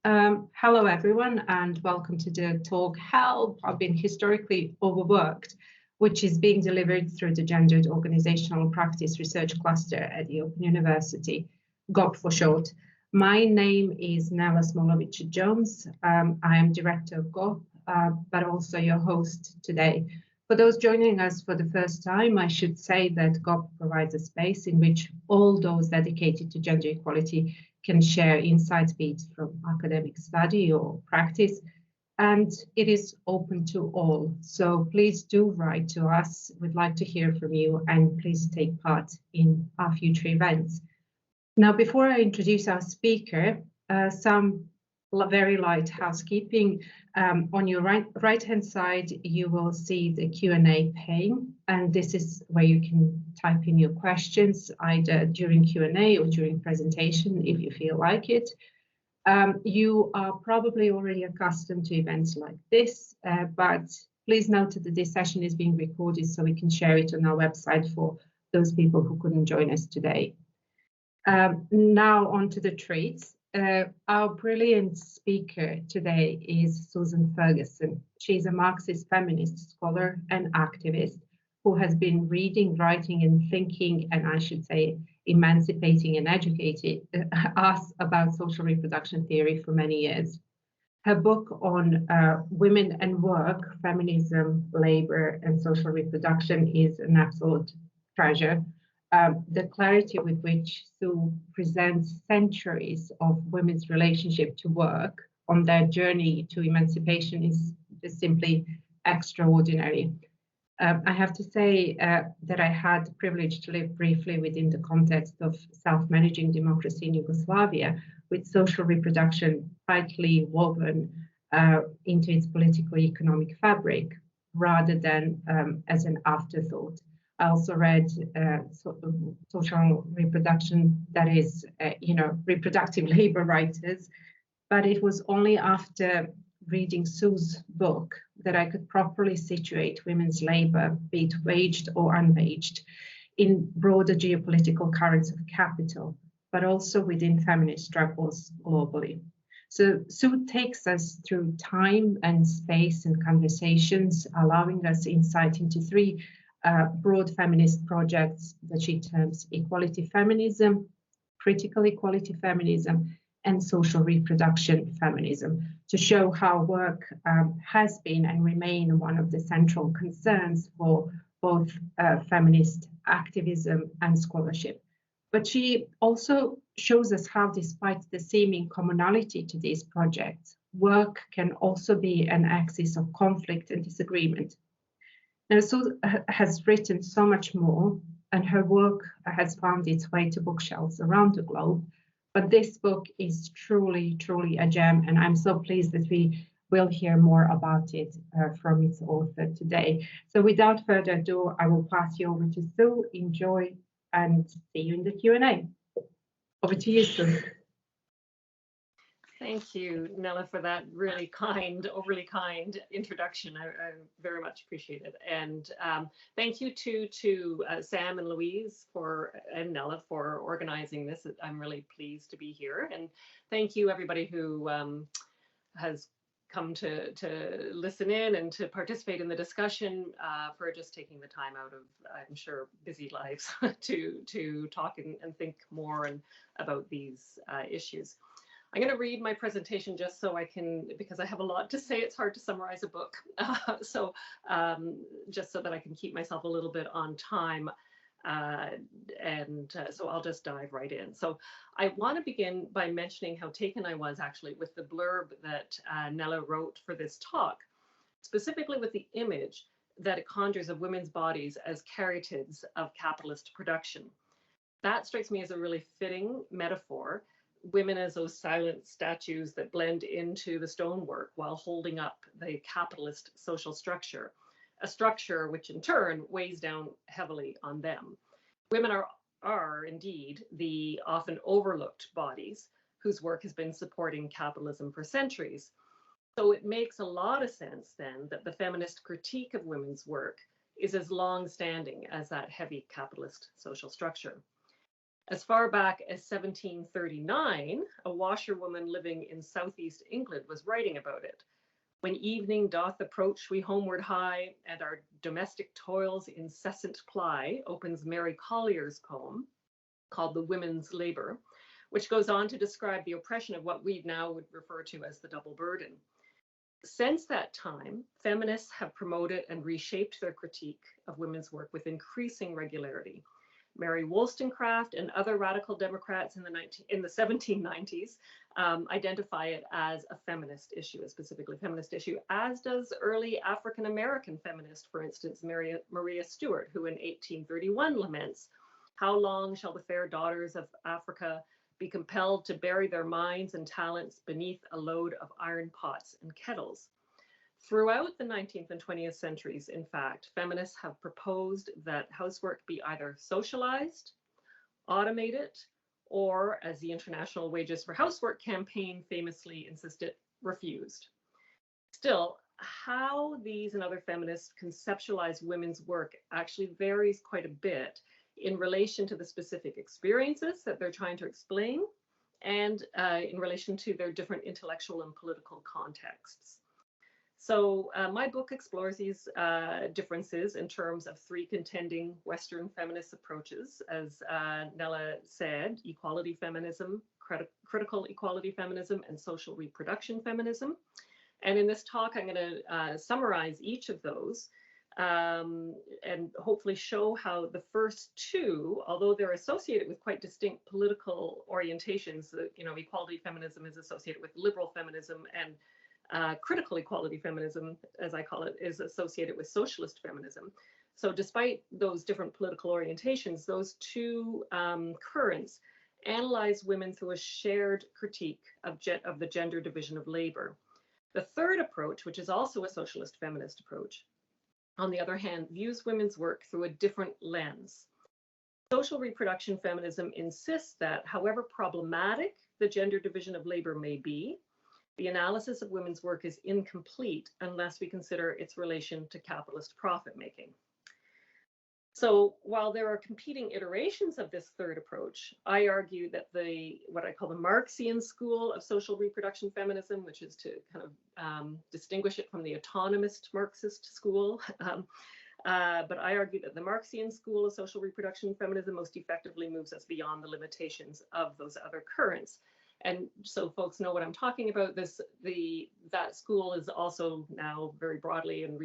Hello, everyone, and welcome to the talk Help, I've been historically overworked, which is being delivered through the Gendered Organizational Practice Research Cluster at the Open University, GOP for short. My name is Nela Smolovic-Jones. I am director of GOP, but also your host today. For those joining us for the first time, I should say that GOP provides a space in which all those dedicated to gender equality can share insights, be it from academic study or practice, and it is open to all. So please do write to us. We'd like to hear from you, and please take part in our future events. Now, before I introduce our speaker, some very light housekeeping. On your right-hand side, you will see the Q&A pane, and this is where you can type in your questions either during Q&A or during presentation if you feel like it. You are probably already accustomed to events like this, but please note that this session is being recorded so we can share it on our website for those people who couldn't join us today. Now on to the treats. Our brilliant speaker today is Sue Ferguson. She's a Marxist feminist scholar and activist who has been reading, writing, and thinking, and I should say emancipating and educating us about social reproduction theory for many years. Her book on women and work, feminism, labor, and social reproduction is an absolute treasure. The clarity with which Sue presents centuries of women's relationship to work on their journey to emancipation is simply extraordinary. I have to say that I had the privilege to live briefly within the context of self-managing democracy in Yugoslavia, with social reproduction tightly woven into its political economic fabric, rather than as an afterthought. I also read social reproduction, that is, reproductive labor writers, but it was only after reading Sue's book that I could properly situate women's labor, be it waged or unwaged, in broader geopolitical currents of capital, but also within feminist struggles globally. So Sue takes us through time and space and conversations, allowing us insight into three broad feminist projects that she terms equality feminism, critical equality feminism, and social reproduction feminism, to show how work has been and remain one of the central concerns for both feminist activism and scholarship. But she also shows us how, despite the seeming commonality to these projects, work can also be an axis of conflict and disagreement. Now, Sue has written so much more, and her work has found its way to bookshelves around the globe. But this book is truly, truly a gem, and I'm so pleased that we will hear more about it from its author today. So without further ado, I will pass you over to Sue. Enjoy, and see you in the Q&A. Over to you, Sue. Thank you, Nela, for that really kind, overly kind introduction. I very much appreciate it. And thank you to Sam and Louise and Nela for organizing this. I'm really pleased to be here. And thank you, everybody who has come to listen in and to participate in the discussion, for just taking the time out of, I'm sure, busy lives to talk and think more about these issues. I'm going to read my presentation just so I can, because I have a lot to say, it's hard to summarize a book. So just so that I can keep myself a little bit on time. So I'll just dive right in. So I want to begin by mentioning how taken I was actually with the blurb that Nela wrote for this talk, specifically with the image that it conjures of women's bodies as caryatids of capitalist production. That strikes me as a really fitting metaphor. Women as those silent statues that blend into the stonework while holding up the capitalist social structure, a structure which in turn weighs down heavily on them. Women are indeed the often overlooked bodies whose work has been supporting capitalism for centuries. So it makes a lot of sense then that the feminist critique of women's work is as long-standing as that heavy capitalist social structure. As far back as 1739, a washerwoman living in southeast England was writing about it. When evening doth approach, we homeward hie, and our domestic toils incessant ply, opens Mary Collier's poem called The Women's Labour, which goes on to describe the oppression of what we now would refer to as the double burden. Since that time, feminists have promoted and reshaped their critique of women's work with increasing regularity. Mary Wollstonecraft and other radical Democrats in the 1790s identify it as a feminist issue, a specifically feminist issue, as does early African-American feminist, for instance, Maria Stuart, who in 1831 laments, "How long shall the fair daughters of Africa be compelled to bury their minds and talents beneath a load of iron pots and kettles?" Throughout the 19th and 20th centuries, in fact, feminists have proposed that housework be either socialized, automated, or, as the International Wages for Housework campaign famously insisted, refused. Still, how these and other feminists conceptualize women's work actually varies quite a bit in relation to the specific experiences that they're trying to explain and in relation to their different intellectual and political contexts. So my book explores these differences in terms of three contending Western feminist approaches, as Nella said: equality feminism, critical equality feminism, and social reproduction feminism. And in this talk, I'm going to summarize each of those and hopefully show how the first two, although they're associated with quite distinct political orientations, equality feminism is associated with liberal feminism, and critical equality feminism, as I call it, is associated with socialist feminism. So despite those different political orientations, those two currents analyze women through a shared critique of the gender division of labor. The third approach, which is also a socialist feminist approach, on the other hand, views women's work through a different lens. Social reproduction feminism insists that, however problematic the gender division of labor may be, the analysis of women's work is incomplete unless we consider its relation to capitalist profit making. So while there are competing iterations of this third approach, I argue that what I call the Marxian school of social reproduction feminism, which is to kind of distinguish it from the autonomist Marxist school, but I argue that the Marxian school of social reproduction feminism most effectively moves us beyond the limitations of those other currents. And so folks know what I'm talking about. That school is also now very broadly and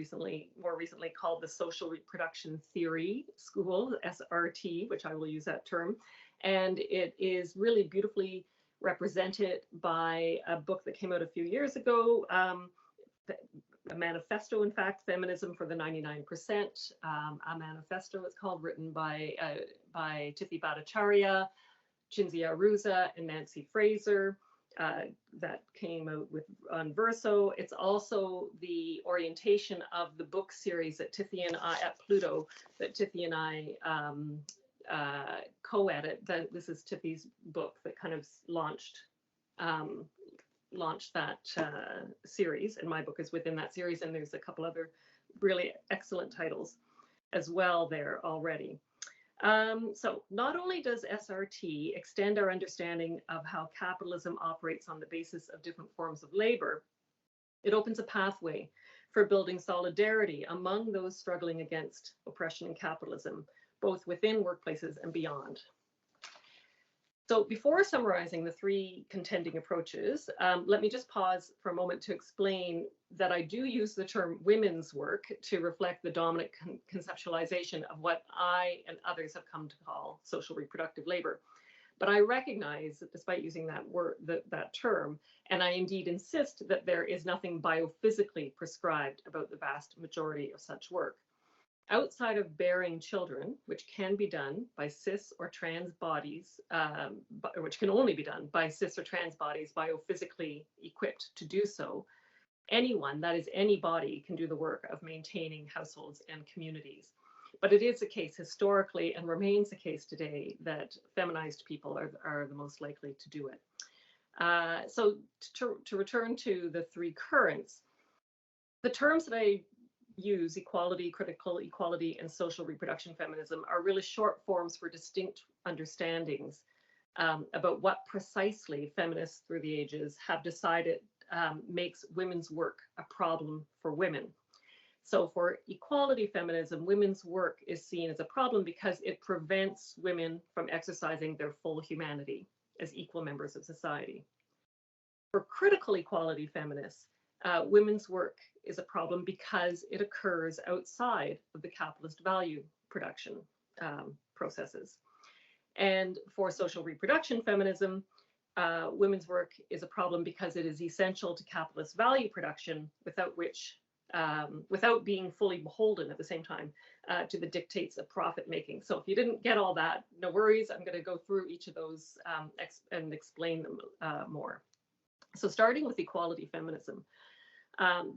more recently called the Social Reproduction Theory School, SRT, which I will use that term. And it is really beautifully represented by a book that came out a few years ago, a manifesto, in fact, Feminism for the 99%. A manifesto, it's called, written by Tithi Bhattacharya, Cinzia Arruzza, and Nancy Fraser, that came out on Verso. It's also the orientation of the book series that Tithi and I, at Pluto, that Tithi and I co-edit. This is Tithi's book that kind of launched that series, and my book is within that series, and there's a couple other really excellent titles as well there already. So not only does SRT extend our understanding of how capitalism operates on the basis of different forms of labor, it opens a pathway for building solidarity among those struggling against oppression and capitalism, both within workplaces and beyond. So before summarizing the three contending approaches, let me just pause for a moment to explain that I do use the term women's work to reflect the dominant conceptualization of what I and others have come to call social reproductive labor. But I recognize that despite using that term, and I indeed insist that there is nothing biophysically prescribed about the vast majority of such work. Outside of bearing children, which can be done by cis or trans bodies, which can only be done by cis or trans bodies biophysically equipped to do so, anyone, that is any body, can do the work of maintaining households and communities. But it is the case historically, and remains the case today, that feminized people are the most likely to do it. So to return to the three currents, the terms that I use, equality, critical equality, and social reproduction feminism, are really short forms for distinct understandings about what precisely feminists through the ages have decided makes women's work a problem for women. So for equality feminism, women's work is seen as a problem because it prevents women from exercising their full humanity as equal members of society. For critical equality feminists, women's work is a problem because it occurs outside of the capitalist value production processes. And for social reproduction feminism, women's work is a problem because it is essential to capitalist value production, without being fully beholden at the same time to the dictates of profit making. So if you didn't get all that, no worries. I'm going to go through each of those and explain them more. So starting with equality feminism,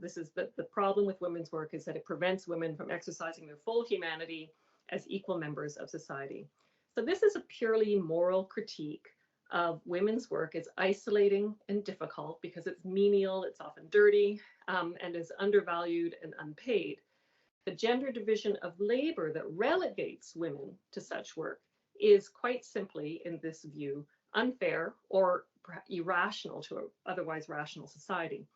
this is the problem with women's work is that it prevents women from exercising their full humanity as equal members of society. So this is a purely moral critique of women's work as isolating and difficult because it's menial, it's often dirty, and is undervalued and unpaid. The gender division of labor that relegates women to such work is quite simply, in this view, unfair or irrational to an otherwise rational society.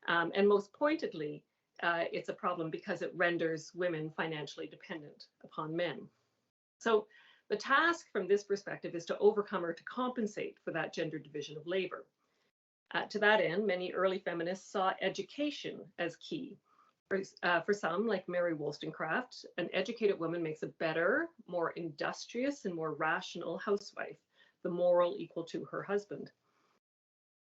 And most pointedly, it's a problem because it renders women financially dependent upon men. So the task from this perspective is to overcome or to compensate for that gender division of labor. To that end, many early feminists saw education as key. For some, like Mary Wollstonecraft, an educated woman makes a better, more industrious, and more rational housewife, the moral equal to her husband.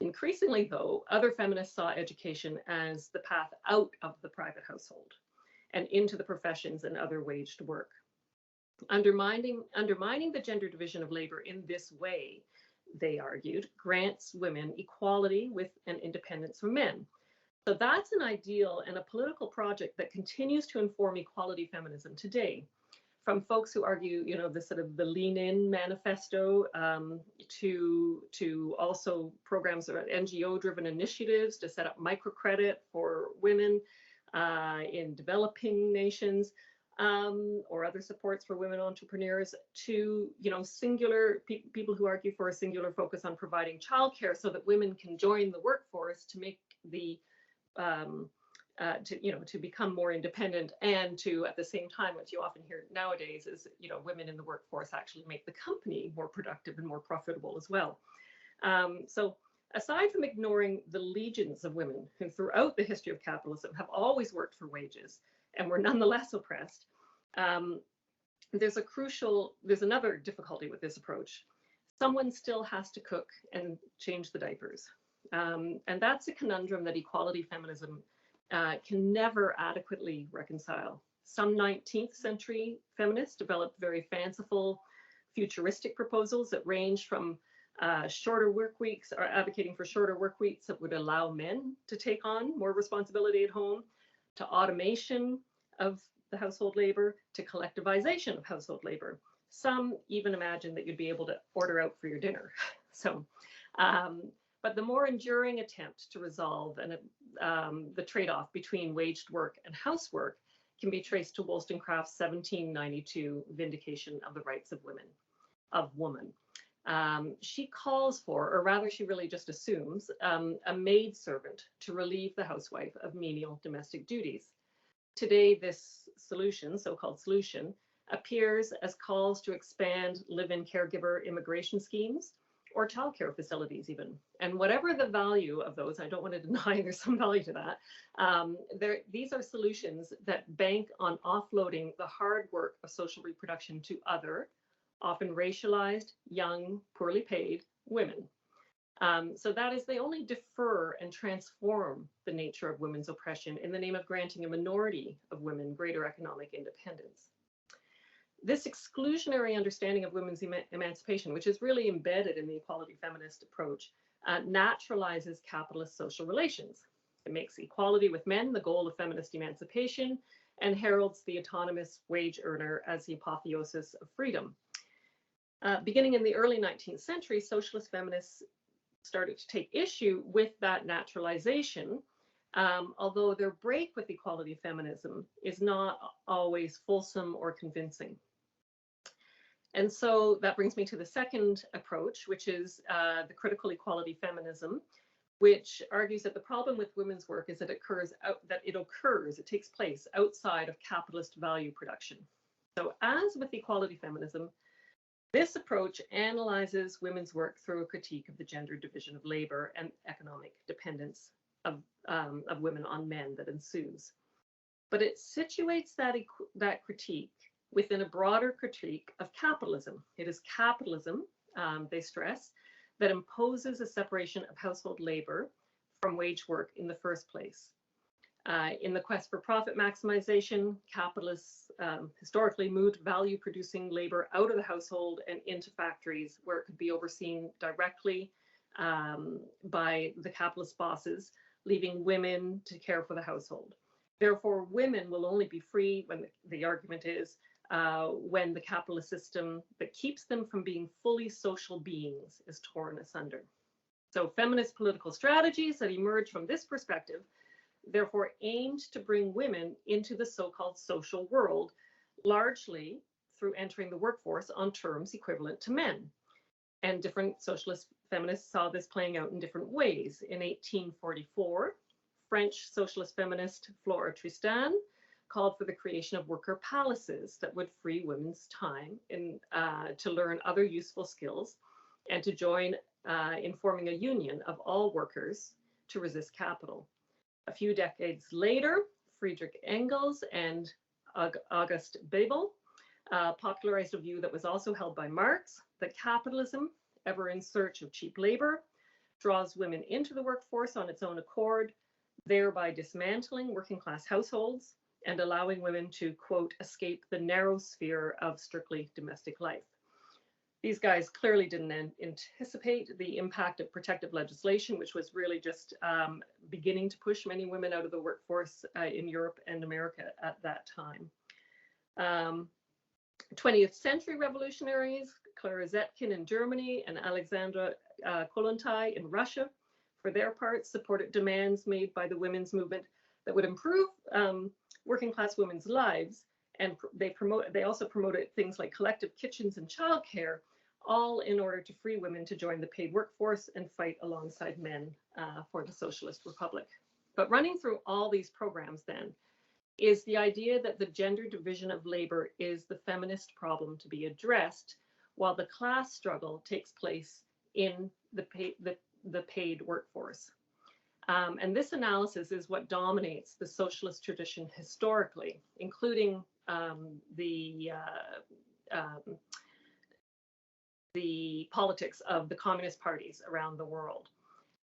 Increasingly, though, other feminists saw education as the path out of the private household and into the professions and other waged work. Undermining the gender division of labor in this way, they argued, grants women equality with and independence from men. So that's an ideal and a political project that continues to inform equality feminism today. From folks who argue, the sort of the Lean In manifesto to also programs around NGO-driven initiatives to set up microcredit for women in developing nations. Or other supports for women entrepreneurs to, singular people who argue for a singular focus on providing childcare so that women can join the workforce to make the, to become more independent and to, at the same time, what you often hear nowadays is, women in the workforce actually make the company more productive and more profitable as well. So aside from ignoring the legions of women who throughout the history of capitalism have always worked for wages and were nonetheless oppressed, there's another difficulty with this approach. Someone still has to cook and change the diapers. And that's a conundrum that equality feminism can never adequately reconcile. Some 19th century feminists developed very fanciful, futuristic proposals that range from shorter work weeks, or advocating for shorter work weeks that would allow men to take on more responsibility at home, to automation of the household labor, to collectivization of household labor. Some even imagine that you'd be able to order out for your dinner. So, but the more enduring attempt to resolve the trade-off between waged work and housework can be traced to Wollstonecraft's 1792 Vindication of the Rights of Woman. She calls for, or rather she really just assumes, a maidservant to relieve the housewife of menial domestic duties. Today, this solution, so-called solution, appears as calls to expand live-in caregiver immigration schemes or childcare facilities even. And whatever the value of those, I don't want to deny there's some value to that, these are solutions that bank on offloading the hard work of social reproduction to other, often racialized, young, poorly paid women. So that is, they only defer and transform the nature of women's oppression in the name of granting a minority of women greater economic independence. This exclusionary understanding of women's emancipation, which is really embedded in the equality feminist approach, naturalizes capitalist social relations. It makes equality with men the goal of feminist emancipation and heralds the autonomous wage earner as the apotheosis of freedom. Beginning in the early 19th century, socialist feminists started to take issue with that naturalization, although their break with equality feminism is not always fulsome or convincing. And so that brings me to the second approach, which is the critical equality feminism, which argues that the problem with women's work is that it takes place outside of capitalist value production. So as with equality feminism, this approach analyzes women's work through a critique of the gender division of labor and economic dependence of women on men that ensues. But it situates that critique within a broader critique of capitalism. It is capitalism, they stress, that imposes a separation of household labor from wage work in the first place. In the quest for profit maximization, capitalists historically moved value-producing labor out of the household and into factories where it could be overseen directly by the capitalist bosses, leaving women to care for the household. Therefore, women will only be free, when the argument is, when the capitalist system that keeps them from being fully social beings is torn asunder. So feminist political strategies that emerge from this perspective therefore aimed to bring women into the so-called social world, largely through entering the workforce on terms equivalent to men. And different socialist feminists saw this playing out in different ways. In 1844, French socialist feminist Flora Tristan called for the creation of worker palaces that would free women's time to learn other useful skills and to join in forming a union of all workers to resist capital. A few decades later, Friedrich Engels and August Bebel popularized a view that was also held by Marx, that capitalism, ever in search of cheap labor, draws women into the workforce on its own accord, thereby dismantling working class households and allowing women to, quote, escape the narrow sphere of strictly domestic life. These guys clearly didn't anticipate the impact of protective legislation, which was really just beginning to push many women out of the workforce in Europe and America at that time. 20th century revolutionaries, Clara Zetkin in Germany and Alexandra Kollontai in Russia, for their part, supported demands made by the women's movement that would improve working class women's lives. And they also promoted things like collective kitchens and childcare, all in order to free women to join the paid workforce and fight alongside men for the socialist republic. But running through all these programs then is the idea that the gender division of labor is the feminist problem to be addressed, while the class struggle takes place in the paid workforce. And this analysis is what dominates the socialist tradition historically, including the politics of the communist parties around the world.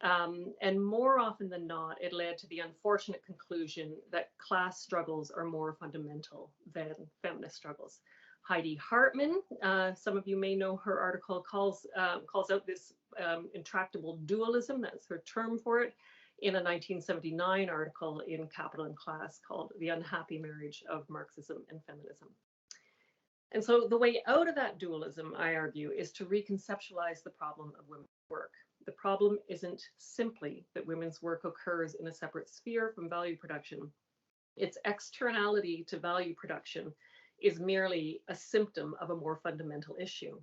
And more often than not, it led to the unfortunate conclusion that class struggles are more fundamental than feminist struggles. Heidi Hartman, some of you may know her article, calls out this intractable dualism, that's her term for it, in a 1979 article in Capital and Class called The Unhappy Marriage of Marxism and Feminism. And so the way out of that dualism, I argue, is to reconceptualize the problem of women's work. The problem isn't simply that women's work occurs in a separate sphere from value production. Its externality to value production is merely a symptom of a more fundamental issue.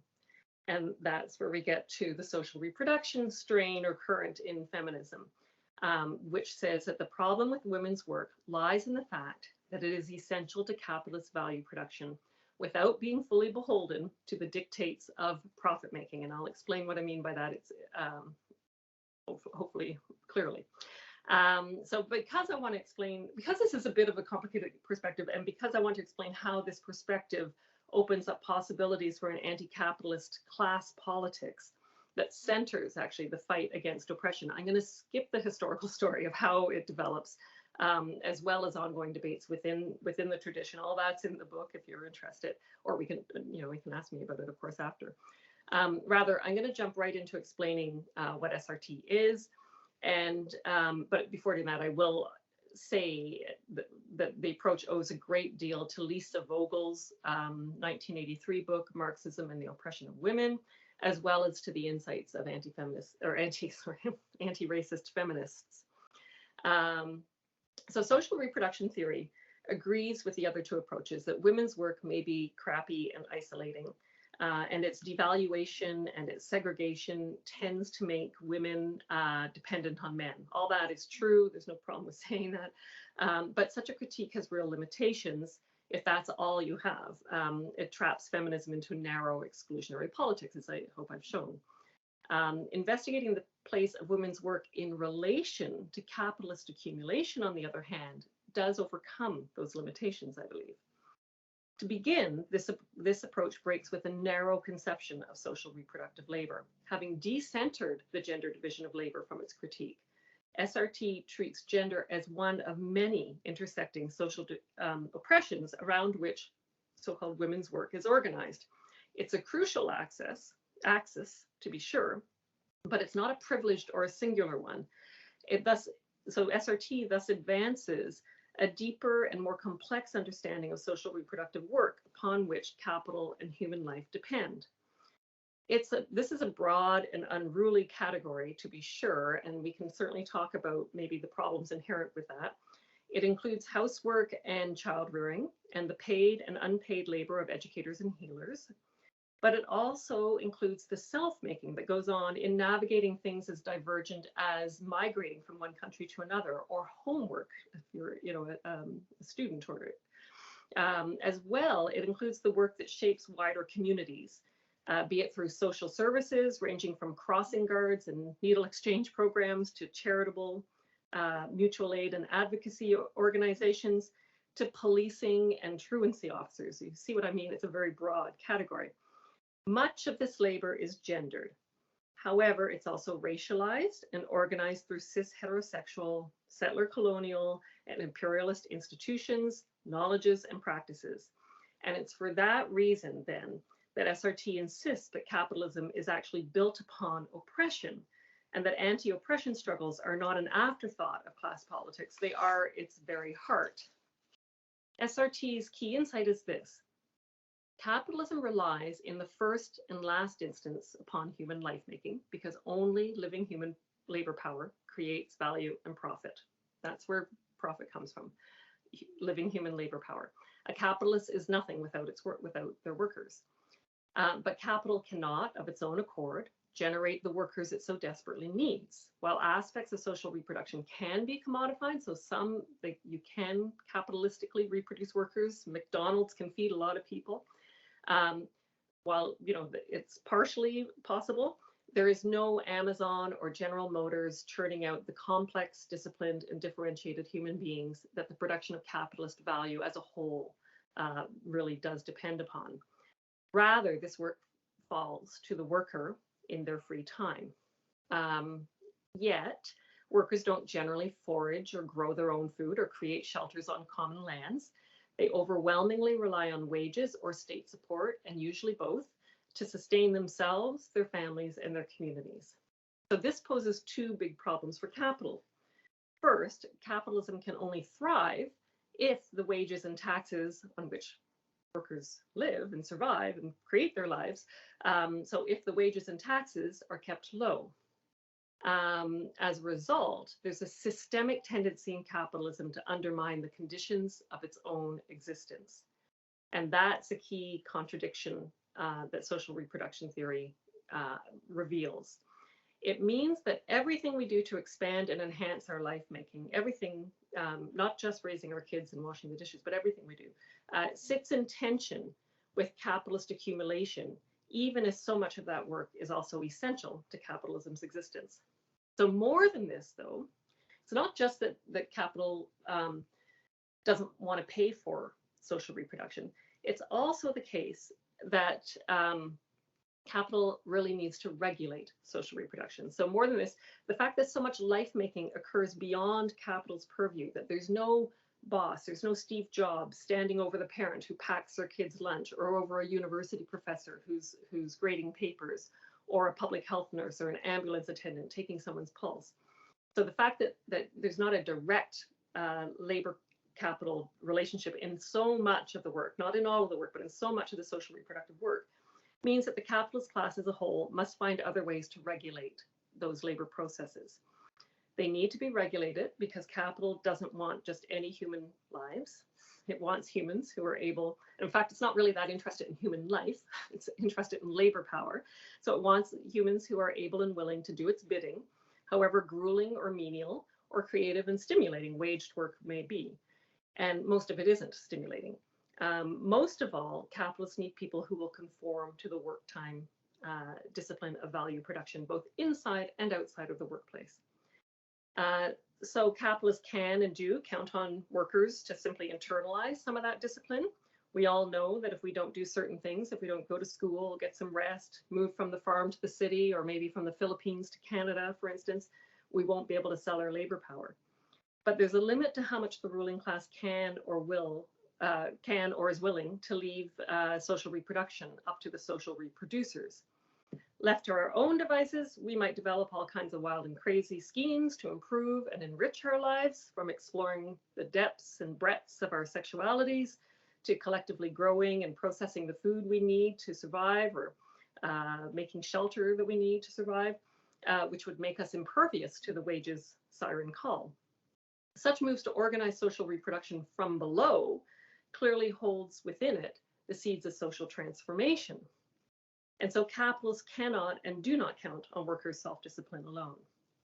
And that's where we get to the social reproduction strain or current in feminism, which says that the problem with women's work lies in the fact that it is essential to capitalist value production without being fully beholden to the dictates of profit making. And I'll explain what I mean by that. It's hopefully clearly. So because I want to explain, because this is a bit of a complicated perspective, and because I want to explain how this perspective opens up possibilities for an anti-capitalist class politics that centers actually the fight against oppression, I'm going to skip the historical story of how it develops, as well as ongoing debates within the tradition. All that's in the book if you're interested, or we can ask me about it, of course, after. Rather, I'm going to jump right into explaining what SRT is. And but before doing that, I will say that the approach owes a great deal to Lisa Vogel's 1983 book, Marxism and the Oppression of Women, as well as to the insights of anti-racist feminists. So social reproduction theory agrees with the other two approaches that women's work may be crappy and isolating, And its devaluation and its segregation tends to make women dependent on men. All that is true. There's no problem with saying that. But such a critique has real limitations if that's all you have. It traps feminism into narrow exclusionary politics, as I hope I've shown. Investigating the place of women's work in relation to capitalist accumulation, on the other hand, does overcome those limitations, I believe. To begin, this approach breaks with a narrow conception of social reproductive labor. Having decentered the gender division of labor from its critique, SRT treats gender as one of many intersecting social oppressions around which so-called women's work is organized. It's a crucial axis, to be sure, but it's not a privileged or a singular one. So SRT thus advances a deeper and more complex understanding of social reproductive work upon which capital and human life depend. This is a broad and unruly category, to be sure, and we can certainly talk about maybe the problems inherent with that. It includes housework and child rearing and the paid and unpaid labor of educators and healers. But it also includes the self-making that goes on in navigating things as divergent as migrating from one country to another, or homework, if you're a student, or as well, it includes the work that shapes wider communities, be it through social services, ranging from crossing guards and needle exchange programs to charitable, mutual aid and advocacy organizations, to policing and truancy officers. You see what I mean? It's a very broad category. Much of this labor is gendered. However, it's also racialized and organized through cis heterosexual, settler colonial, and imperialist institutions, knowledges, and practices. And it's for that reason, then, that SRT insists that capitalism is actually built upon oppression, and that anti-oppression struggles are not an afterthought of class politics. They are its very heart. SRT's key insight is this: capitalism relies in the first and last instance upon human life-making, because only living human labor power creates value and profit. That's where profit comes from, living human labor power. A capitalist is nothing without their workers. But capital cannot, of its own accord, generate the workers it so desperately needs. While aspects of social reproduction can be commodified, so you can capitalistically reproduce workers. McDonald's can feed a lot of people. While it's partially possible, there is no Amazon or General Motors churning out the complex, disciplined, and differentiated human beings that the production of capitalist value as a whole really does depend upon. Rather, this work falls to the worker in their free time. Yet, workers don't generally forage or grow their own food or create shelters on common lands. They overwhelmingly rely on wages or state support, and usually both, to sustain themselves, their families, and their communities. So this poses two big problems for capital. First, capitalism can only thrive if the wages and taxes on which workers live and survive and create their lives, so if the wages and taxes are kept low. As a result, there's a systemic tendency in capitalism to undermine the conditions of its own existence. And that's a key contradiction that social reproduction theory reveals. It means that everything we do to expand and enhance our life-making, everything, not just raising our kids and washing the dishes, but everything we do, sits in tension with capitalist accumulation, even as so much of that work is also essential to capitalism's existence. So more than this, though, it's not just that capital doesn't want to pay for social reproduction. It's also the case that capital really needs to regulate social reproduction. So more than this, the fact that so much life-making occurs beyond capital's purview, that there's no boss, there's no Steve Jobs standing over the parent who packs their kids' lunch, or over a university professor who's grading papers, or a public health nurse or an ambulance attendant taking someone's pulse. So the fact that there's not a direct labor capital relationship in so much of the work, not in all of the work, but in so much of the social reproductive work, means that the capitalist class as a whole must find other ways to regulate those labor processes. They need to be regulated because capital doesn't want just any human lives. It wants humans who are able, in fact, it's not really that interested in human life, it's interested in labor power. So it wants humans who are able and willing to do its bidding, however grueling or menial or creative and stimulating waged work may be. And most of it isn't stimulating. Most of all, capitalists need people who will conform to the work time discipline of value production, both inside and outside of the workplace. So capitalists can and do count on workers to simply internalize some of that discipline. We all know that if we don't do certain things, if we don't go to school, get some rest, move from the farm to the city, or maybe from the Philippines to Canada, for instance, we won't be able to sell our labor power. But there's a limit to how much the ruling class can or is willing to leave social reproduction up to the social reproducers. Left to our own devices, we might develop all kinds of wild and crazy schemes to improve and enrich our lives, from exploring the depths and breadths of our sexualities to collectively growing and processing the food we need to survive, or making shelter that we need to survive, which would make us impervious to the wages siren call. Such moves to organize social reproduction from below clearly holds within it the seeds of social transformation. And so capitalists cannot and do not count on workers' self-discipline alone.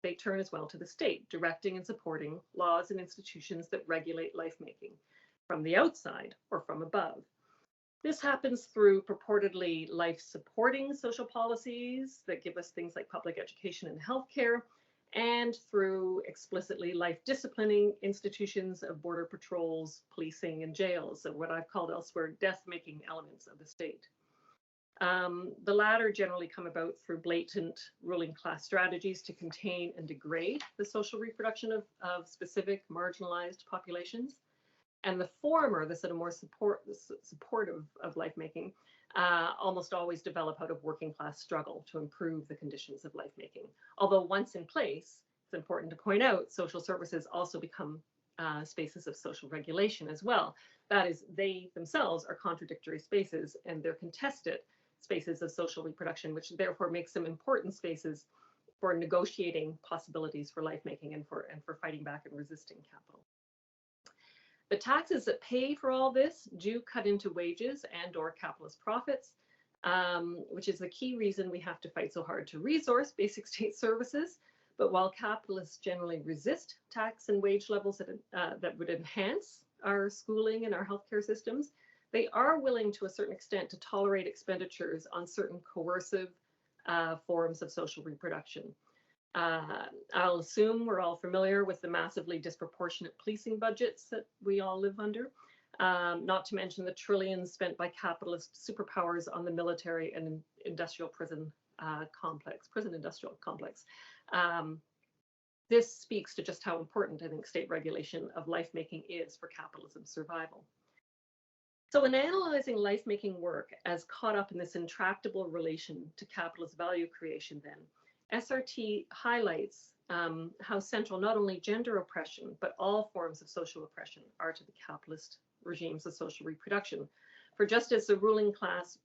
They turn as well to the state, directing and supporting laws and institutions that regulate life-making from the outside or from above. This happens through purportedly life-supporting social policies that give us things like public education and healthcare, and through explicitly life-disciplining institutions of border patrols, policing, and jails, so what I've called elsewhere death-making elements of the state. The latter generally come about through blatant ruling class strategies to contain and degrade the social reproduction of specific marginalized populations. And the former, the sort of more supportive of life making, almost always develop out of working class struggle to improve the conditions of life making. Although once in place, it's important to point out, social services also become spaces of social regulation as well. That is, they themselves are contradictory spaces, and they're contested spaces of social reproduction, which therefore makes them important spaces for negotiating possibilities for life making and for fighting back and resisting capital. The taxes that pay for all this do cut into wages and or capitalist profits, which is the key reason we have to fight so hard to resource basic state services. But while capitalists generally resist tax and wage levels that would enhance our schooling and our healthcare systems, they are willing to a certain extent to tolerate expenditures on certain coercive forms of social reproduction. I'll assume we're all familiar with the massively disproportionate policing budgets that we all live under, not to mention the trillions spent by capitalist superpowers on the military and industrial prison industrial complex. This speaks to just how important I think state regulation of life making is for capitalism's survival. So in analyzing life-making work as caught up in this intractable relation to capitalist value creation, then, SRT highlights how central not only gender oppression, but all forms of social oppression are to the capitalist regimes of social reproduction. For just as the ruling class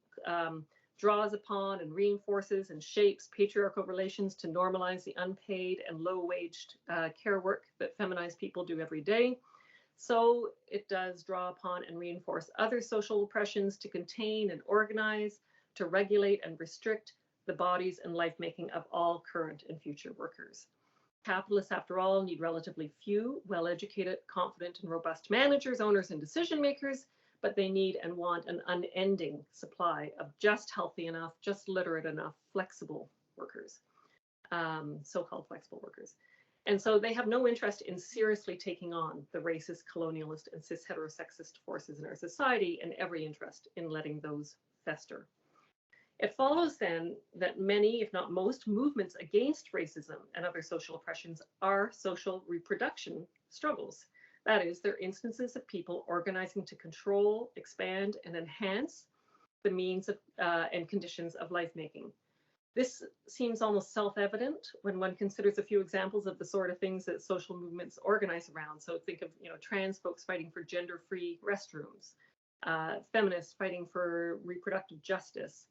draws upon and reinforces and shapes patriarchal relations to normalize the unpaid and low-waged care work that feminized people do every day, so it does draw upon and reinforce other social oppressions to contain and organize, to regulate and restrict the bodies and life-making of all current and future workers. Capitalists, after all, need relatively few well-educated, confident, and robust managers, owners, and decision makers, but they need and want an unending supply of just healthy enough, just literate enough, flexible workers, so-called flexible workers. And so they have no interest in seriously taking on the racist, colonialist, and cis heterosexist forces in our society, and every interest in letting those fester. It follows then that many, if not most, movements against racism and other social oppressions are social reproduction struggles. That is, they're instances of people organizing to control, expand, and enhance the means of, and conditions of life making. This seems almost self-evident when one considers a few examples of the sort of things that social movements organize around. So think of, trans folks fighting for gender-free restrooms, feminists fighting for reproductive justice,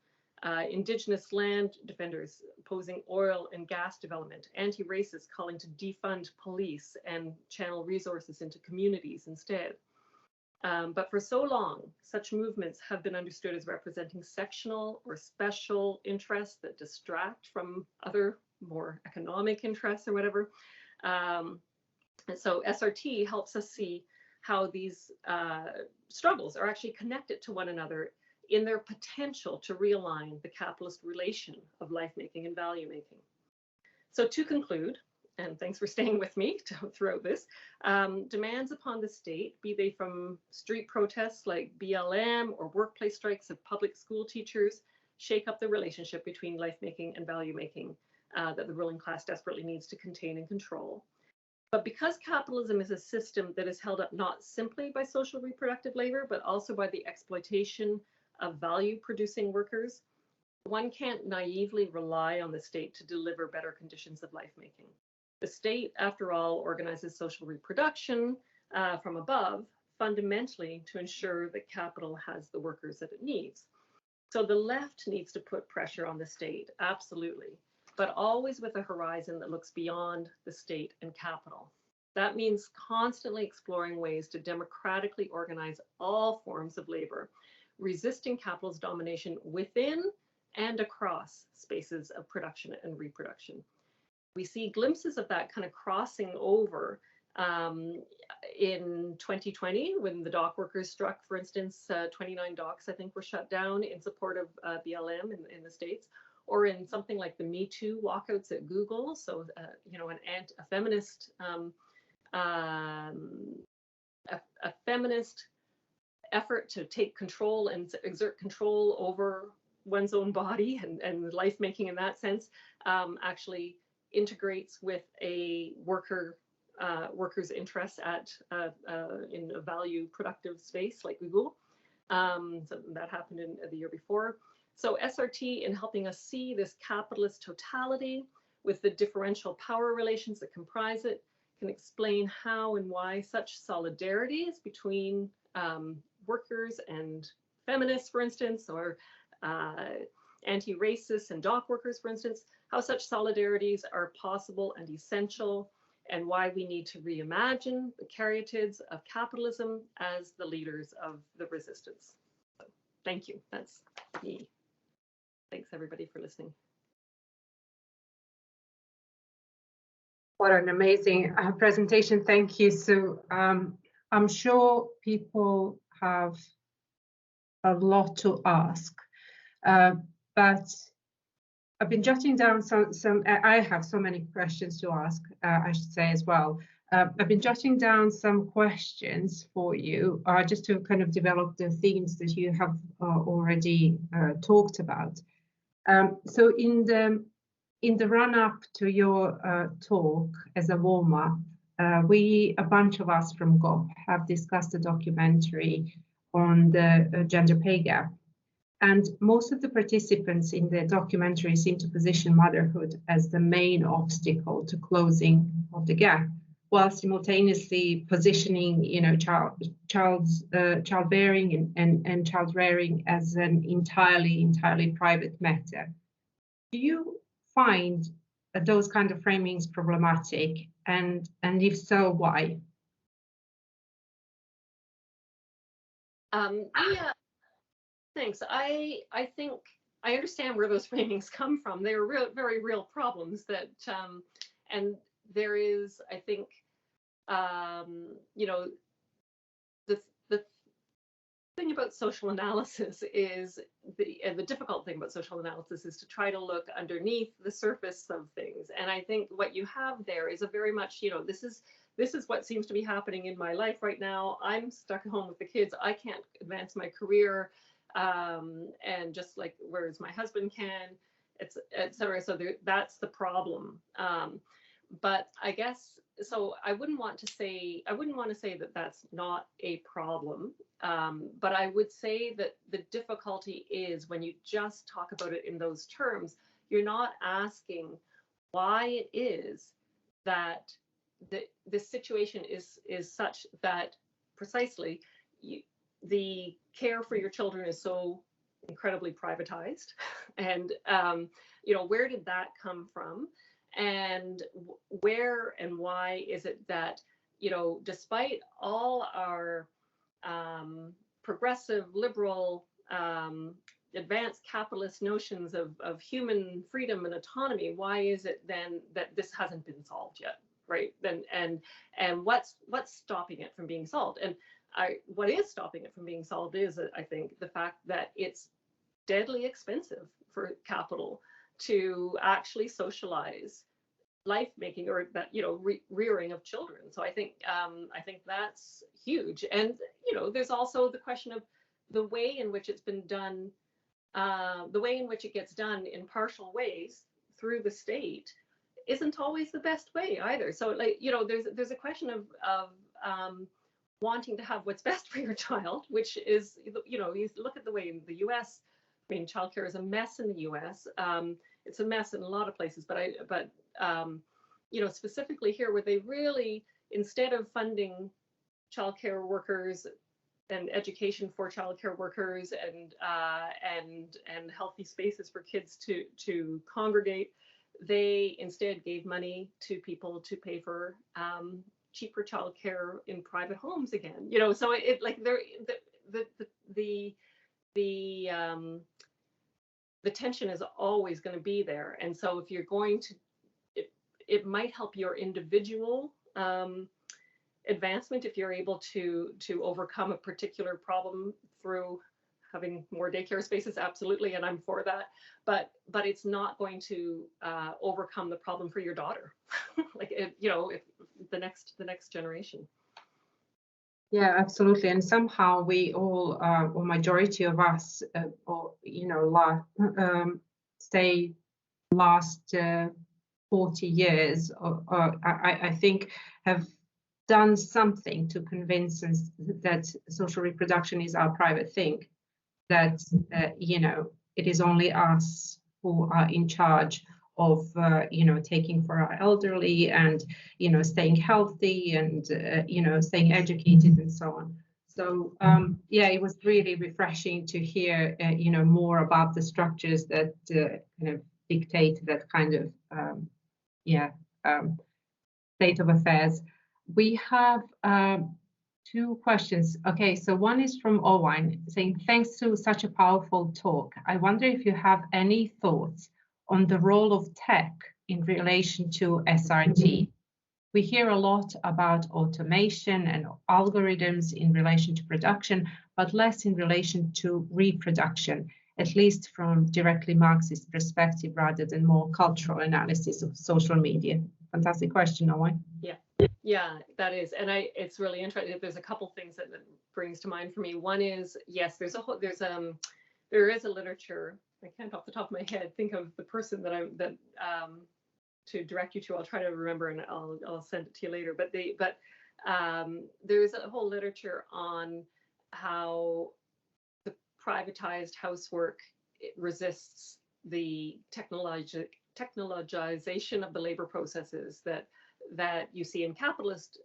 indigenous land defenders opposing oil and gas development, anti-racists calling to defund police and channel resources into communities instead. But for so long, such movements have been understood as representing sectional or special interests that distract from other more economic interests or whatever. And so SRT helps us see how these struggles are actually connected to one another in their potential to realign the capitalist relation of life-making and value-making. So to conclude, and thanks for staying with me throughout this, demands upon the state, be they from street protests like BLM or workplace strikes of public school teachers, shake up the relationship between life-making and value-making that the ruling class desperately needs to contain and control. But because capitalism is a system that is held up not simply by social reproductive labor, but also by the exploitation of value-producing workers, one can't naively rely on the state to deliver better conditions of life-making. The state, after all, organizes social reproduction from above, fundamentally to ensure that capital has the workers that it needs. So the left needs to put pressure on the state, absolutely, but always with a horizon that looks beyond the state and capital. That means constantly exploring ways to democratically organize all forms of labor, resisting capital's domination within and across spaces of production and reproduction. We see glimpses of that kind of crossing over in 2020 when the dock workers struck, for instance, 29 docks, I think, were shut down in support of BLM in the States, or in something like the Me Too walkouts at Google. So, you know, a feminist effort to take control and exert control over one's own body and life making in that sense actually integrates with a worker's interests in a value productive space like Google. So that happened in the year before. So SRT, in helping us see this capitalist totality with the differential power relations that comprise it, can explain how and why such solidarities between workers and feminists, for instance, or anti-racists and dock workers, for instance, how such solidarities are possible and essential, and why we need to reimagine the Caryatids of capitalism as the leaders of the resistance. So, thank you. That's me. Thanks, everybody, for listening. What an amazing presentation. Thank you, Sue. I'm sure people have a lot to ask, but I've been jotting down I have so many questions to ask, I should say as well. I've been jotting down some questions for you, just to kind of develop the themes that you have already talked about. So in the run-up to your talk as a warm-up, a bunch of us from GOP have discussed a documentary on the gender pay gap. And most of the participants in the documentary seem to position motherhood as the main obstacle to closing of the gap, while simultaneously positioning, you know, childbearing and child rearing as an entirely private matter. Do you find those kind of framings problematic, and if so, why? Yeah, thanks. I think I understand where those framings come from. They are very real problems that, and there is, I think, you know, the thing about social analysis is the difficult thing about social analysis is to try to look underneath the surface of things. And I think what you have there is a very much, you know, this is what seems to be happening in my life right now. I'm stuck at home with the kids. I can't advance my career, and just like whereas my husband can, it's etc. So that's the problem. But I guess so. I wouldn't want to say that that's not a problem. But I would say that the difficulty is when you just talk about it in those terms, you're not asking why it is that the situation is such that precisely the care for your children is so incredibly privatized. And, where did that come from? And where and why is it that, despite all our progressive, liberal, advanced capitalist notions of human freedom and autonomy, why is it then that this hasn't been solved yet, right? And what's stopping it from being solved? And what is stopping it from being solved is, I think, the fact that it's deadly expensive for capital to actually socialize life making, or that, rearing of children. So I think that's huge. And there's also the question of the way in which it's been done, the way in which it gets done in partial ways through the state isn't always the best way either. So, like, there's a question of wanting to have what's best for your child, which is, you look at the way in the US, I mean, childcare is a mess in the US. It's a mess in a lot of places, but specifically here, where they really, instead of funding childcare workers and education for childcare workers and healthy spaces for kids to congregate, they instead gave money to people to pay for cheaper childcare in private homes again. So it like there the tension is always going to be there. And so if you're going to, it might help your individual advancement if you're able to overcome a particular problem through having more daycare spaces, absolutely, and I'm for that. But it's not going to overcome the problem for your daughter, like if the next generation. Yeah, absolutely. And somehow we all, or majority of us, say last 40 years, I think, have done something to convince us that social reproduction is our private thing, that, it is only us who are in charge of, taking for our elderly and, staying healthy and, staying educated and so on. So, it was really refreshing to hear, more about the structures that kind of dictate that kind of, state of affairs. We have two questions. Okay, so one is from Owen saying, thanks to such a powerful talk. I wonder if you have any thoughts on the role of tech in relation to SRT. We hear a lot about automation and algorithms in relation to production, but less in relation to reproduction, at least from directly Marxist perspective rather than more cultural analysis of social media. Fantastic question, Owen. Yeah, that is, and it's really interesting. There's a couple things that brings to mind for me. One is, yes, there is a literature. I can't off the top of my head think of the person that to direct you to. I'll try to remember and I'll send it to you later. But there's a whole literature on how the privatized housework resists the technologization of the labor processes that you see in capitalist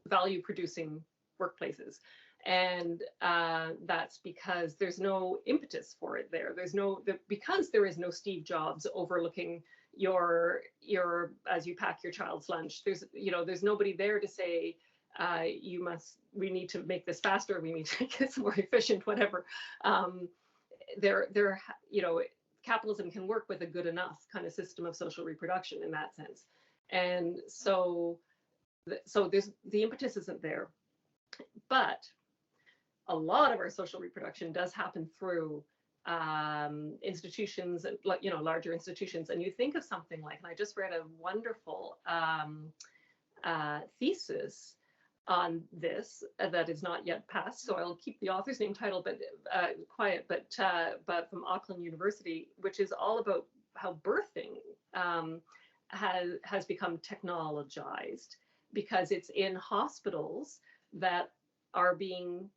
value producing workplaces. And that's because there's no impetus for it there. Because there is no Steve Jobs overlooking your as you pack your child's lunch. There's nobody there to say we need to make this faster, we need to make this more efficient, whatever. Capitalism can work with a good enough kind of system of social reproduction in that sense. And so there's the impetus isn't there. But a lot of our social reproduction does happen through institutions, larger institutions. And you think of something like, and I just read a wonderful thesis on this that is not yet passed, so I'll keep the author's name title quiet, but from Auckland University, which is all about how birthing has become technologized, because it's in hospitals that are being,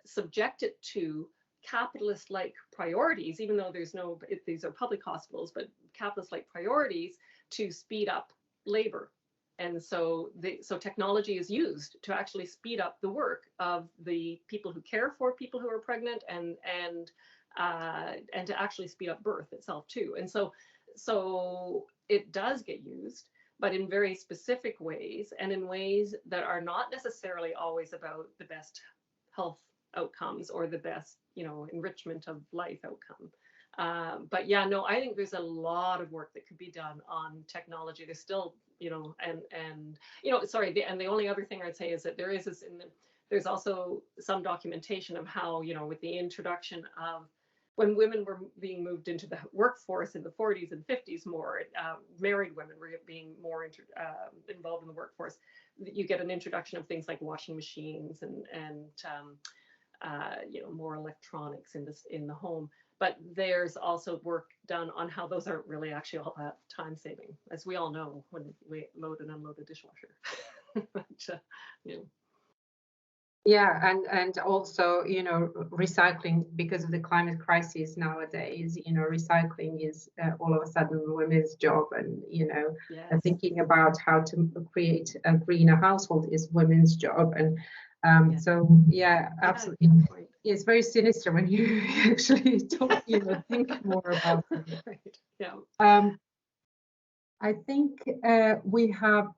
subjected to capitalist-like priorities, even though these are public hospitals, but capitalist-like priorities to speed up labor And so technology is used to actually speed up the work of the people who care for people who are pregnant, and to actually speed up birth itself too. And so it does get used, but in very specific ways, and in ways that are not necessarily always about the best health outcomes or the best, enrichment of life outcome. But yeah, no, I think there's a lot of work that could be done on technology. There's still, and the only other thing I'd say is that there's also some documentation of how, with the introduction of, when women were being moved into the workforce in the 40s and 50s more, married women were being more involved in the workforce. You get an introduction of things like washing machines and more electronics in the home. But there's also work done on how those aren't really actually all that time saving, as we all know when we load and unload a dishwasher. But, Yeah, and also, recycling, because of the climate crisis nowadays, recycling is all of a sudden women's job, and yes. thinking about how to create a greener household is women's job, and so yeah, absolutely. It's very sinister when you actually talk, think more about it. Right. Yeah. I think we have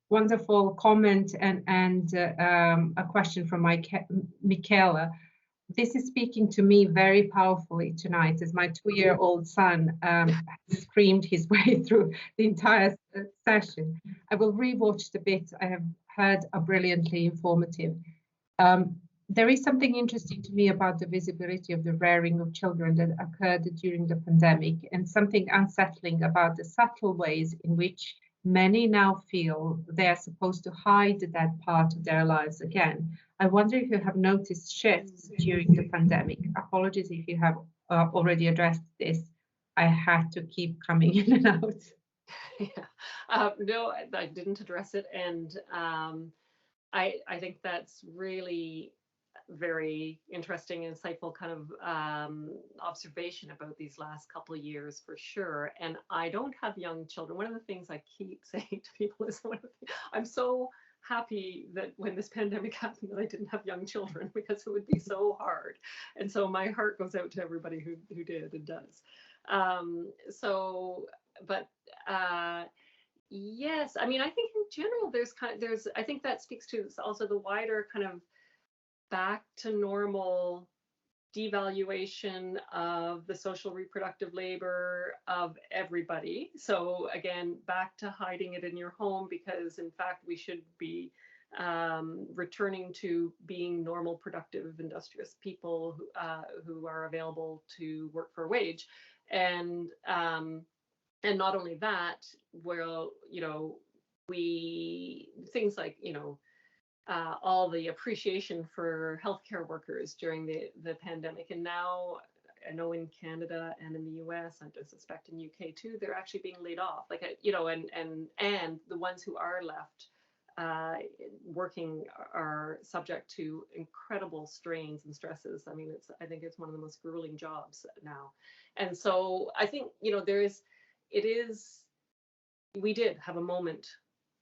wonderful comment and a question from Michaela. This is speaking to me very powerfully tonight, as my 2-year-old son screamed his way through the entire session. I will rewatch the bits I have heard are brilliantly informative. There is something interesting to me about the visibility of the rearing of children that occurred during the pandemic, and something unsettling about the subtle ways in which many now feel they are supposed to hide that part of their lives again. I wonder if you have noticed shifts during the pandemic. Apologies if you have already addressed this. I had to keep coming in and out. Yeah. No, I didn't address it, and I think that's really very interesting, insightful kind of observation about these last couple of years, for sure. And I don't have young children. One of the things I keep saying to people is, I'm so happy that when this pandemic happened that I didn't have young children, because it would be so hard. And so my heart goes out to everybody who did and does. Yes, I mean, I think in general I think that speaks to also the wider kind of back to normal devaluation of the social reproductive labor of everybody. So again, back to hiding it in your home, because in fact we should be returning to being normal, productive, industrious people who are available to work for a wage. And not only that, well, things like, all the appreciation for healthcare workers during the pandemic. And now I know in Canada and in the US, I suspect in UK too, they're actually being laid off. And the ones who are left working are subject to incredible strains and stresses. I mean, I think it's one of the most grueling jobs now. And so I think, we did have a moment,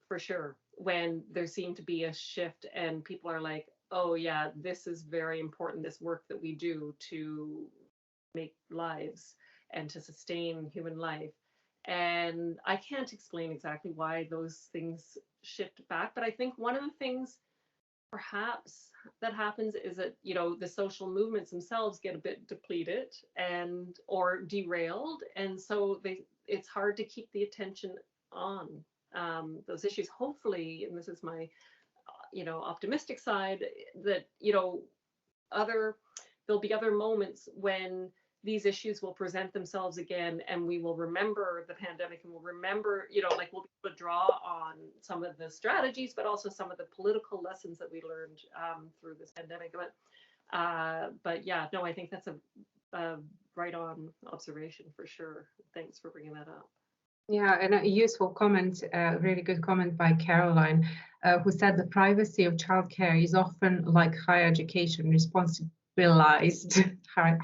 for sure, when there seemed to be a shift and people are like, oh yeah, this is very important, this work that we do to make lives and to sustain human life. And I can't explain exactly why those things shift back, but I think one of the things perhaps that happens is that, the social movements themselves get a bit depleted or derailed, and so it's hard to keep the attention on those issues. Hopefully, and this is my optimistic side, that there'll be other moments when these issues will present themselves again, and we will remember the pandemic, and we'll remember, we'll be able to draw on some of the strategies, but also some of the political lessons that we learned through this pandemic. But yeah, no, I think that's a right on observation, for sure. Thanks for bringing that up. Yeah, and a useful comment, really good comment by Caroline, who said the privacy of childcare is often like higher education, responsibilized, hard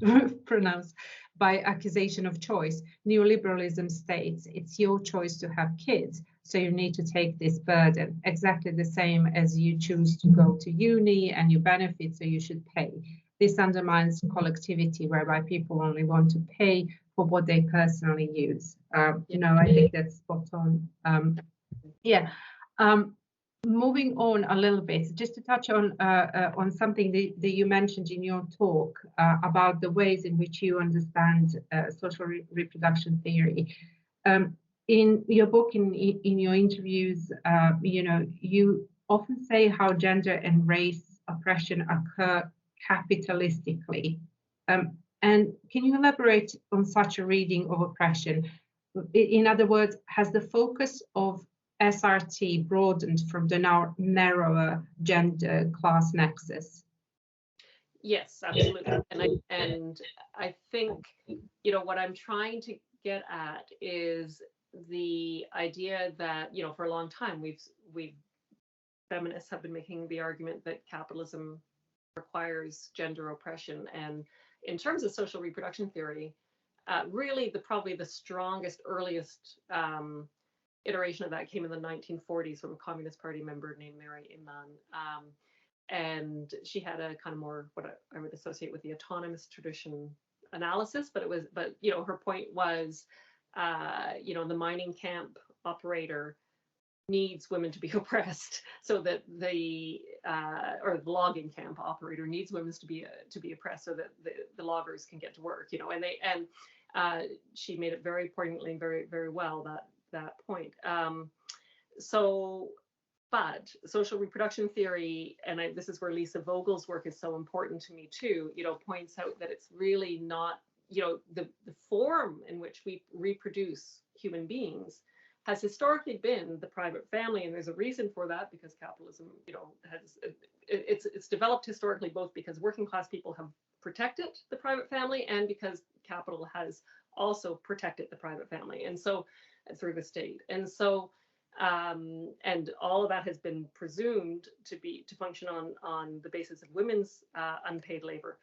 to pronounce, by accusation of choice. Neoliberalism states it's your choice to have kids, so you need to take this burden, exactly the same as you choose to go to uni and you benefit, so you should pay. This undermines collectivity, whereby people only want to pay for what they personally use. You know, I think that's spot on. Moving on a little bit, just to touch on something that you mentioned in your talk about the ways in which you understand social reproduction theory. In your book, in your interviews, you know, you often say how gender and race oppression occur capitalistically. And can you elaborate on such a reading of oppression? In other words, has the focus of SRT broadened from the now narrower gender class nexus? Yes, absolutely. And I think, you know, what I'm trying to get at is the idea that, you know, for a long time we've feminists have been making the argument that capitalism requires gender oppression. And in terms of social reproduction theory, really probably the strongest, earliest iteration of that came in the 1940s from a Communist Party member named Mary Iman. And she had a kind of more what I would associate with the autonomous tradition analysis, but you know, her point was, you know, the mining camp operator needs women to be oppressed, so that or the logging camp operator needs women to be oppressed, so that the loggers can get to work, you know. And she made it very poignantly and very, very well, that point. But social reproduction theory, and this is where Lisa Vogel's work is so important to me too, you know, points out that it's really not, you know, the form in which we reproduce human beings has historically been the private family, and there's a reason for that, because capitalism, you know, it's developed historically both because working class people have protected the private family and because capital has also protected the private family, and so through the state, and so and all of that has been presumed to function on the basis of women's unpaid labor,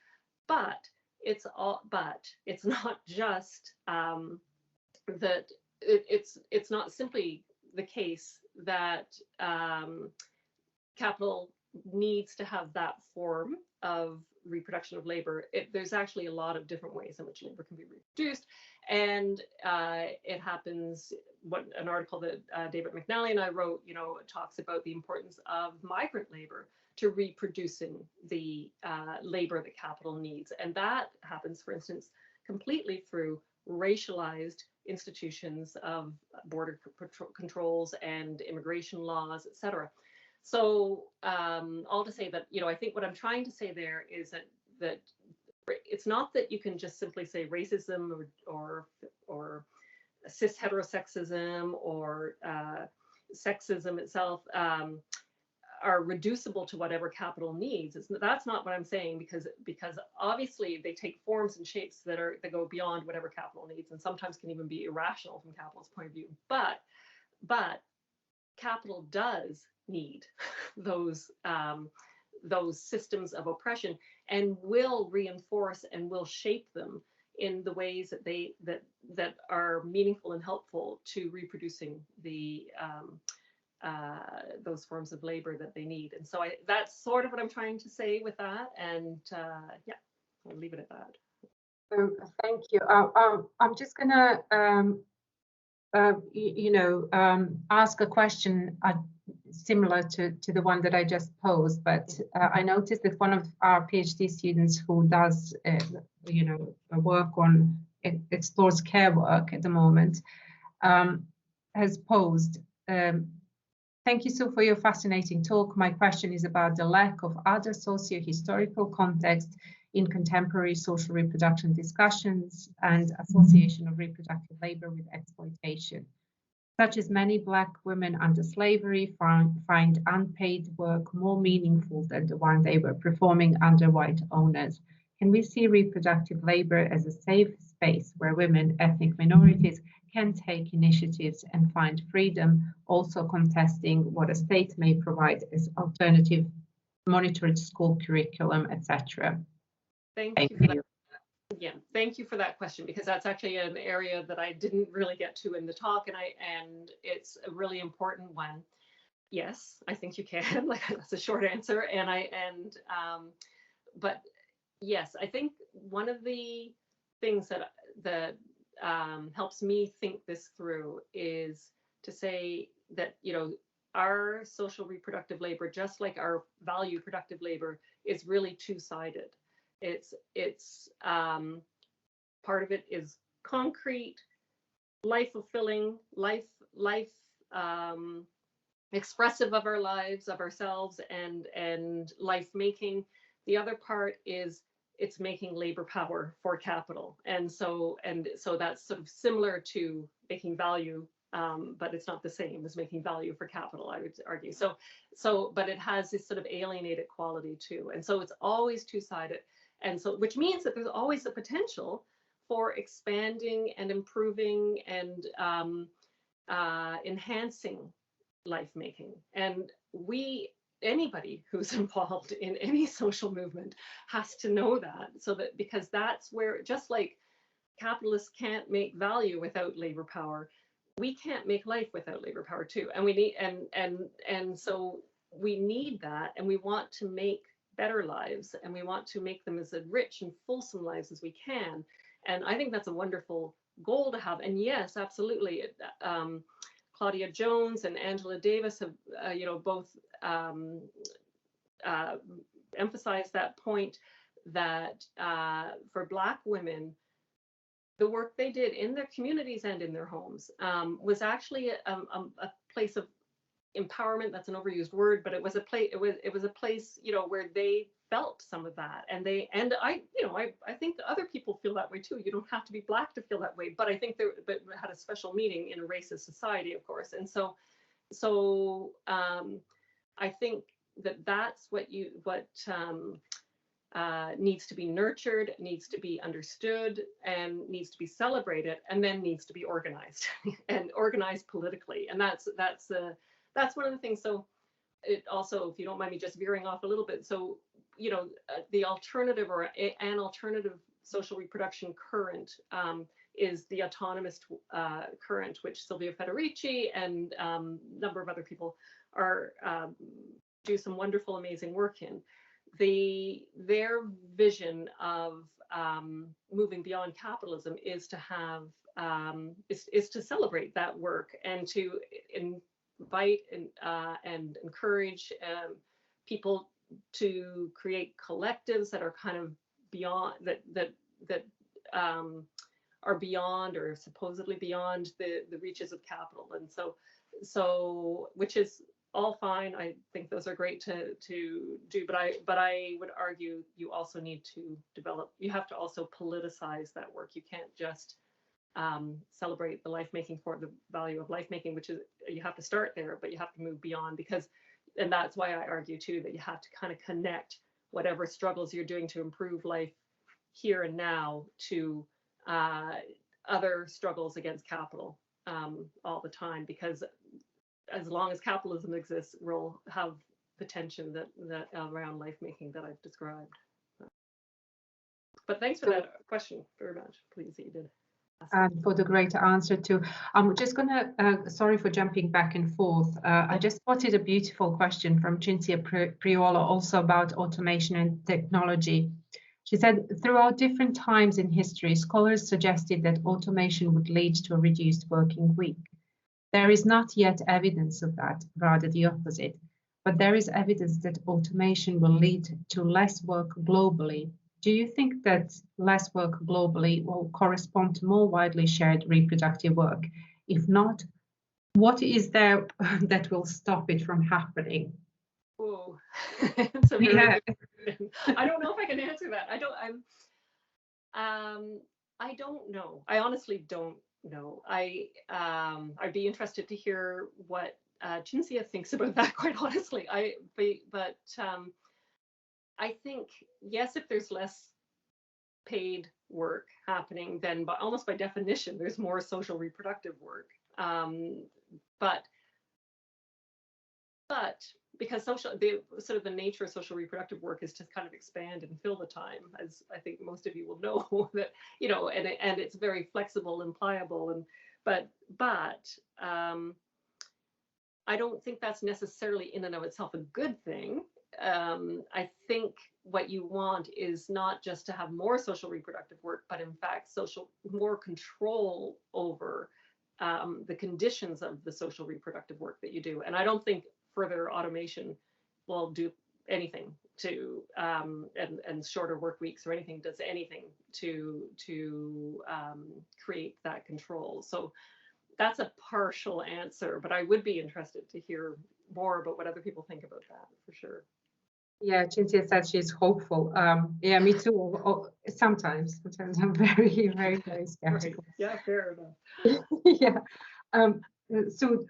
but it's not just that. It's not simply the case that capital needs to have that form of reproduction of labor. There's actually a lot of different ways in which labor can be reproduced, and it happens. What an article that David McNally and I wrote, you know, talks about the importance of migrant labor to reproducing the labor that capital needs, and that happens, for instance, completely through racialized institutions of border controls and immigration laws, etc. So all to say that, you know, I think what I'm trying to say there is that it's not that you can just simply say racism or cis heterosexism or sexism itself are reducible to whatever capital needs. That's not what I'm saying, because obviously they take forms and shapes that go beyond whatever capital needs, and sometimes can even be irrational from capital's point of view. But capital does need those systems of oppression, and will reinforce and will shape them in the ways that are meaningful and helpful to reproducing those forms of labor that they need. And so that's sort of what I'm trying to say with that. And yeah, I'll leave it at that. Thank you. I'm just gonna, ask a question similar to the one that I just posed, but I noticed that one of our PhD students who does, work on, explores care work at the moment, has posed, thank you, Sue, for your fascinating talk. My question is about the lack of other socio-historical context in contemporary social reproduction discussions and association of reproductive labor with exploitation, such as many Black women under slavery find unpaid work more meaningful than the one they were performing under white owners. Can we see reproductive labor as a safe space where women, ethnic minorities, can take initiatives and find freedom, also contesting what a state may provide as alternative monitored school curriculum, etc.? Thank you for that yeah, thank you for that question, because that's actually an area that I didn't really get to in the talk, and it's a really important one. Yes, I think you can. Like, that's a short answer, but yes, I think one of the things that helps me think this through is to say that, you know, our social reproductive labor, just like our value productive labor, is really two-sided. It's part of it is concrete, life fulfilling, life expressive of our lives, of ourselves, and life making. The other part is it's making labor power for capital, and so that's sort of similar to making value, but it's not the same as making value for capital, I would argue. But it has this sort of alienated quality too, and so it's always two-sided, and so which means that there's always the potential for expanding and improving and enhancing life making. And anybody who's involved in any social movement has to know that, so that, because that's where, just like capitalists can't make value without labor power, we can't make life without labor power too. And we need, and so we need that, and we want to make better lives, and we want to make them as rich and fulsome lives as we can. And I think that's a wonderful goal to have. And yes, absolutely. Claudia Jones and Angela Davis have, both emphasized that point, that for Black women, the work they did in their communities and in their homes was actually a place of empowerment. That's an overused word, but it was a place. It was a place, where they felt some of that, and I think other people feel that way too. You don't have to be Black to feel that way, but I think but it had a special meaning in a racist society, of course. And so I think that's what needs to be nurtured, needs to be understood, and needs to be celebrated, and then needs to be organized and organized politically. And that's one of the things. So it also, if you don't mind me just veering off a little bit, so the alternative, or an alternative social reproduction current, is the autonomous current, which Silvia Federici and a number of other people do some wonderful, amazing work in. Their vision of moving beyond capitalism is to have is to celebrate that work, and to invite and encourage people to create collectives that are kind of beyond that are beyond, or supposedly beyond, the reaches of capital. And so which is all fine. I think those are great to do, but I would argue you also need to you have to also politicize that work. You can't just celebrate the life making for the value of life making, which is, you have to start there, but you have to move beyond, and that's why I argue too that you have to kind of connect whatever struggles you're doing to improve life here and now to other struggles against capital all the time, because as long as capitalism exists, we'll have the tension that around life making that I've described. But thanks for that question very much, please, that you did. And for the great answer too. I'm just gonna, sorry for jumping back and forth. I just spotted a beautiful question from Cinzia Priola, also about automation and technology. She said, throughout different times in history, scholars suggested that automation would lead to a reduced working week. There is not yet evidence of that, rather the opposite. But there is evidence that automation will lead to less work globally. Do you think that less work globally will correspond to more widely shared reproductive work? If not, what is there that will stop it from happening? Oh, it's a very I don't know if I can answer that. I don't know. I honestly don't know. I'd be interested to hear what Cinzia thinks about that, quite honestly. I think, yes, if there's less paid work happening, then almost by definition, there's more social reproductive work. But because the sort of the nature of social reproductive work is to kind of expand and fill the time, as I think most of you will know that, you know, and it's very flexible and pliable, and but I don't think that's necessarily in and of itself a good thing. I think what you want is not just to have more social reproductive work, but in fact more control over the conditions of the social reproductive work that you do. And I don't think further automation will do anything to and shorter work weeks or anything does anything to create that control. So that's a partial answer, but I would be interested to hear more about what other people think about that, for sure. Yeah, Cynthia said she's hopeful. Yeah, me too. Sometimes I'm very, very, very skeptical. Right. Yeah, fair enough. Yeah. So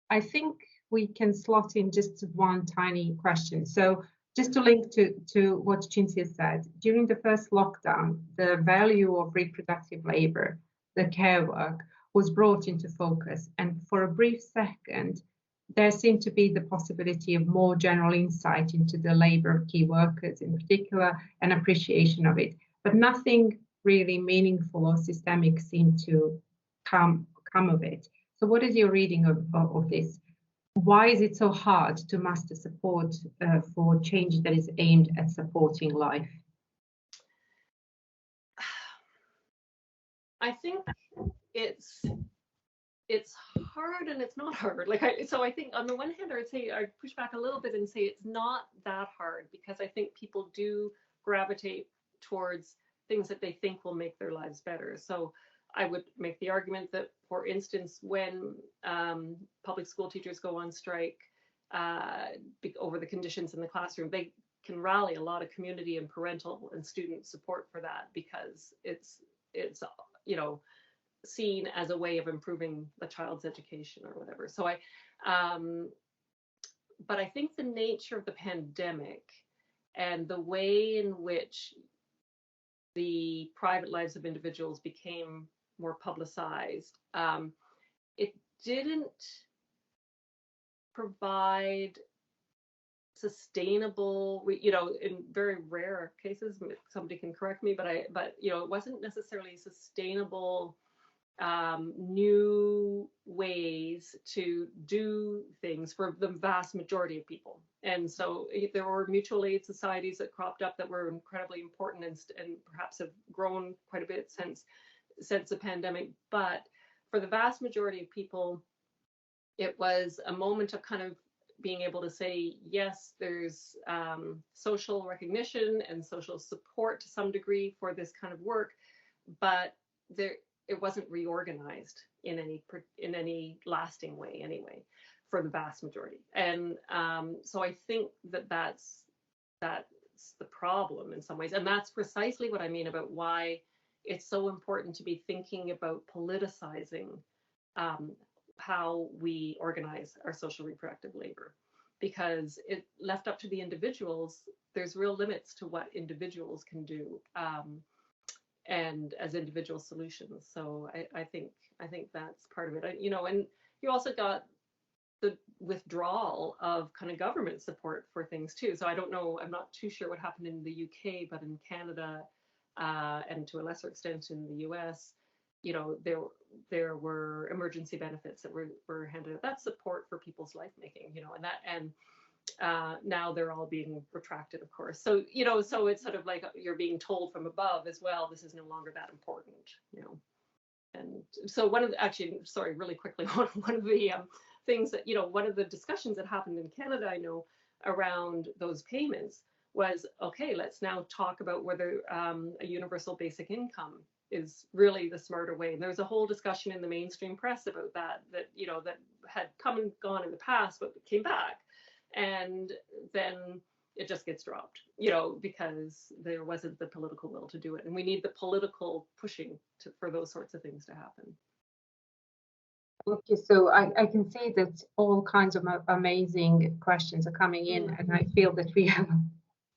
I think we can slot in just one tiny question. So just to link to what Cynthia said, during the first lockdown, the value of reproductive labor, the care work, was brought into focus. And for a brief second, there seemed to be the possibility of more general insight into the labor of key workers in particular, and appreciation of it. But nothing really meaningful or systemic seemed to come of it. So what is your reading of this? Why is it so hard to muster support for change that is aimed at supporting life? I think it's hard and it's not hard. So I think on the one hand, I push back a little bit and say it's not that hard, because I think people do gravitate towards things that they think will make their lives better. So I would make the argument that, for instance, when public school teachers go on strike over the conditions in the classroom, they can rally a lot of community and parental and student support for that, because it's you know, seen as a way of improving the child's education or whatever. So but I think the nature of the pandemic and the way in which the private lives of individuals became more publicized, it didn't provide sustainable, you know, in very rare cases, somebody can correct me, but you know, it wasn't necessarily sustainable new ways to do things for the vast majority of people. And so there were mutual aid societies that cropped up that were incredibly important and perhaps have grown quite a bit since the pandemic. But for the vast majority of people, it was a moment of kind of being able to say, yes, there's social recognition and social support to some degree for this kind of work, but it wasn't reorganized in any lasting way anyway, for the vast majority. And so I think that's the problem in some ways, and that's precisely what I mean about why it's so important to be thinking about politicizing how we organize our social reproductive labor, because it left up to the individuals, there's real limits to what individuals can do and as individual solutions. So I think that's part of it. You know, and you also got the withdrawal of kind of government support for things too. So I don't know, I'm not too sure what happened in the UK, but in Canada and to a lesser extent in the US, you know, there were emergency benefits that were handed out. That's support for people's life making, you know, and now they're all being retracted, of course. So, you know, so it's sort of like you're being told from above as well, this is no longer that important, you know. And so really quickly, one of the things that, you know, one of the discussions that happened in Canada, I know, around those payments was, okay, let's now talk about whether a universal basic income is really the smarter way. And there was a whole discussion in the mainstream press about that, you know, that had come and gone in the past, but came back. And then it just gets dropped, you know, because there wasn't the political will to do it. And we need the political pushing for those sorts of things to happen. Okay, so I can see that all kinds of amazing questions are coming in, and I feel that we are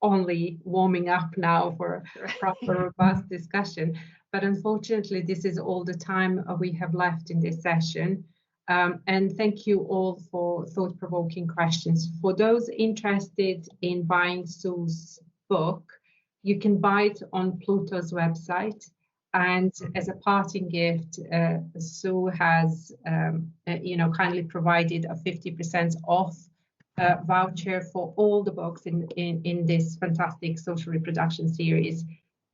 only warming up now for a proper, robust discussion. But unfortunately, this is all the time we have left in this session. And thank you all for thought-provoking questions. For those interested in buying Sue's book, you can buy it on Pluto's website. And as a parting gift, Sue has, kindly provided a 50% off voucher for all the books in this fantastic social reproduction series.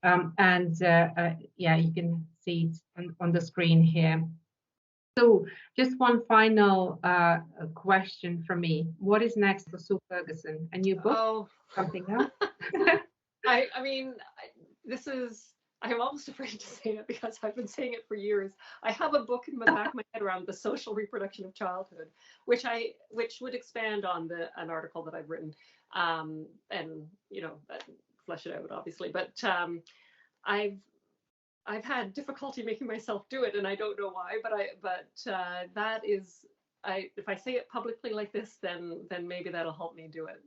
Yeah, you can see it on the screen here. So just one final question from me. What is next for Sue Ferguson? A new book? Oh, something else? I mean, this is, I'm almost afraid to say it because I've been saying it for years. I have a book in the back of my head around the social reproduction of childhood, which would expand on an article that I've written, and flesh it out obviously. But I've had difficulty making myself do it, and I don't know why. But that is, if I say it publicly like this, then maybe that'll help me do it.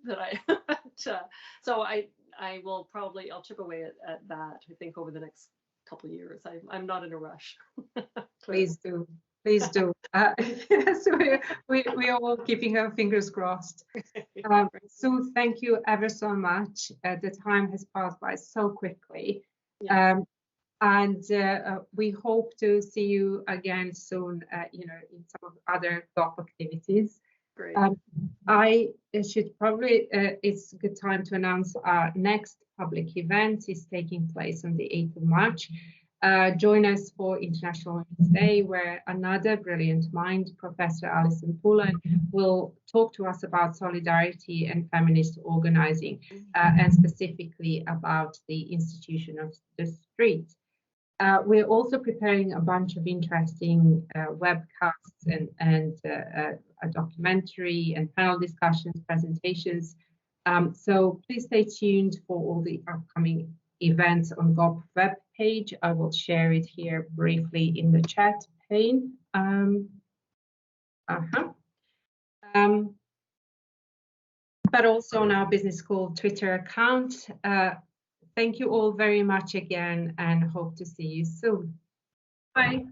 So I will probably, I'll chip away at that, I think, over the next couple of years. I'm not in a rush. Please do. Please do. So we are all keeping our fingers crossed. Sue, thank you ever so much. The time has passed by so quickly. Yeah. And we hope to see you again soon, in some of other GOP activities. Great. I should probably, it's a good time to announce our next public event is taking place on the 8th of March. Join us for International Women's Day, where another brilliant mind, Professor Alison Pullen, will talk to us about solidarity and feminist organizing, and specifically about the institution of the street. We're also preparing a bunch of interesting webcasts and a documentary and panel discussions, presentations. So please stay tuned for all the upcoming events on GOP web page. I will share it here briefly in the chat pane. But also on our Business School Twitter account. Thank you all very much again, and hope to see you soon. Bye.